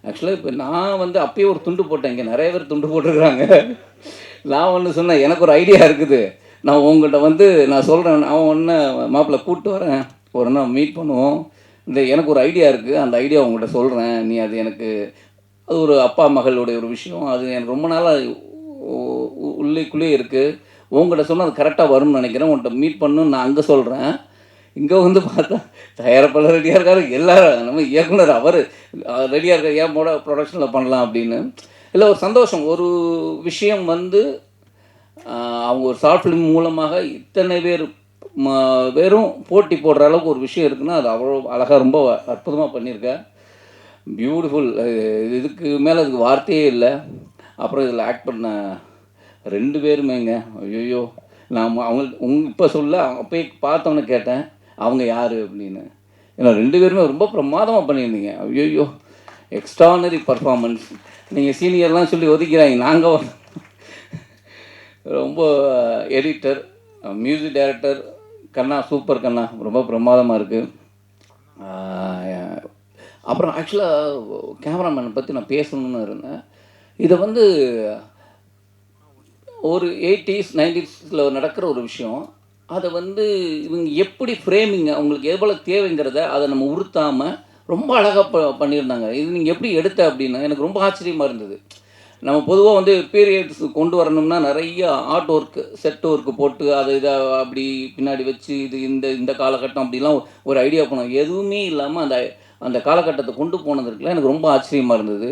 ஆக்சுவலாக இப்போ நான் வந்து அப்பயே ஒரு துண்டு போட்டேன், இங்கே நிறைய பேர் துண்டு போட்டிருக்கிறாங்க. நான் ஒன்று சொன்னேன், எனக்கு ஒரு ஐடியா இருக்குது, நான் உங்கள்கிட்ட வந்து நான் சொல்கிறேன், அவன் ஒன்று மாப்பிள்ளை கூப்பிட்டு வரேன், ஒரு நாள் மீட் பண்ணுவோம், இந்த எனக்கு ஒரு ஐடியா இருக்குது, அந்த ஐடியா உங்கள்கிட்ட சொல்கிறேன், நீ அது எனக்கு அது ஒரு அப்பா மகளுடைய ஒரு விஷயம், அது எனக்கு ரொம்ப நாளாக உள்ளேக்குள்ளே இருக்குது, உங்கள்கிட்ட சொன்னால் அது கரெக்டாக வரும்னு நினைக்கிறேன், உங்கள்கிட்ட மீட் பண்ணணுன்னு நான் அங்கே சொல்கிறேன். இங்கே வந்து பார்த்தா தயாரிப்பாளர் ரெடியாக இருக்காரு, எல்லாரும் நம்ம இயக்குனர் அவர் ரெடியாக இருக்கார், ஏன் போட ப்ரொடக்ஷனில் பண்ணலாம் அப்படின்னு. இல்லை ஒரு சந்தோஷம், ஒரு விஷயம் வந்து அவங்க ஒரு ஷார்ட் ஃபிலிம் மூலமாக இத்தனை பேர் வெறும் போட்டி போடுற அளவுக்கு ஒரு விஷயம் இருக்குன்னா அது அவ்வளோ அழகாக ரொம்ப அற்புதமாக பண்ணியிருக்கேன். பியூட்டிஃபுல். இதுக்கு மேலே அதுக்கு வார்த்தையே இல்லை. அப்புறம் இதில் ஆக்ட் பண்ண 2 பேருமேங்க, ஐயோ நான் அவங்க இப்போ சொல்ல அப்போயே பார்த்தவொன்னே கேட்டேன் அவங்க யார் அப்படின்னு. ஏன்னா 2 பேருமே ரொம்ப பிரமாதமாக பண்ணியிருந்தீங்க. ஐயோ எக்ஸ்ட்ரானரி பர்ஃபார்மன்ஸ். நீங்கள் சீனியர்லாம் சொல்லி ஒதுக்கிறாங்க, நாங்கள் ரொம்ப எடிட்டர், மியூசிக் டைரக்டர் கண்ணா, சூப்பர் கண்ணா, ரொம்ப பிரமாதமாக இருக்குது. அப்புறம் ஆக்சுவலாக கேமராமேனை பற்றி நான் பேசணுன்னு இருந்தேன். இதை வந்து ஒரு 80s 90s நடக்கிற ஒரு விஷயம், அதை வந்து இவங்க எப்படி ஃப்ரேமிங் அவங்களுக்கு எவ்வளோ தேவைங்கிறத அதை நம்ம உறுத்தாமல் ரொம்ப அழகாக பண்ணியிருந்தாங்க. இது நீங்கள் எப்படி எடுத்த அப்படின்னா எனக்கு ரொம்ப ஆச்சரியமாக இருந்தது. நம்ம பொதுவாக வந்து பீரியட்ஸ் கொண்டு வரணும்னா நிறைய ஆர்ட் ஒர்க்கு, செட் ஒர்க்கு போட்டு அதை இதை அப்படி பின்னாடி வச்சு இது இந்த இந்த காலகட்டம் அப்படிலாம் ஒரு ஐடியா பண்ணோம். எதுவுமே இல்லாமல் அந்த அந்த காலகட்டத்தை கொண்டு போனது இருக்குல்ல, எனக்கு ரொம்ப ஆச்சரியமாக இருந்தது.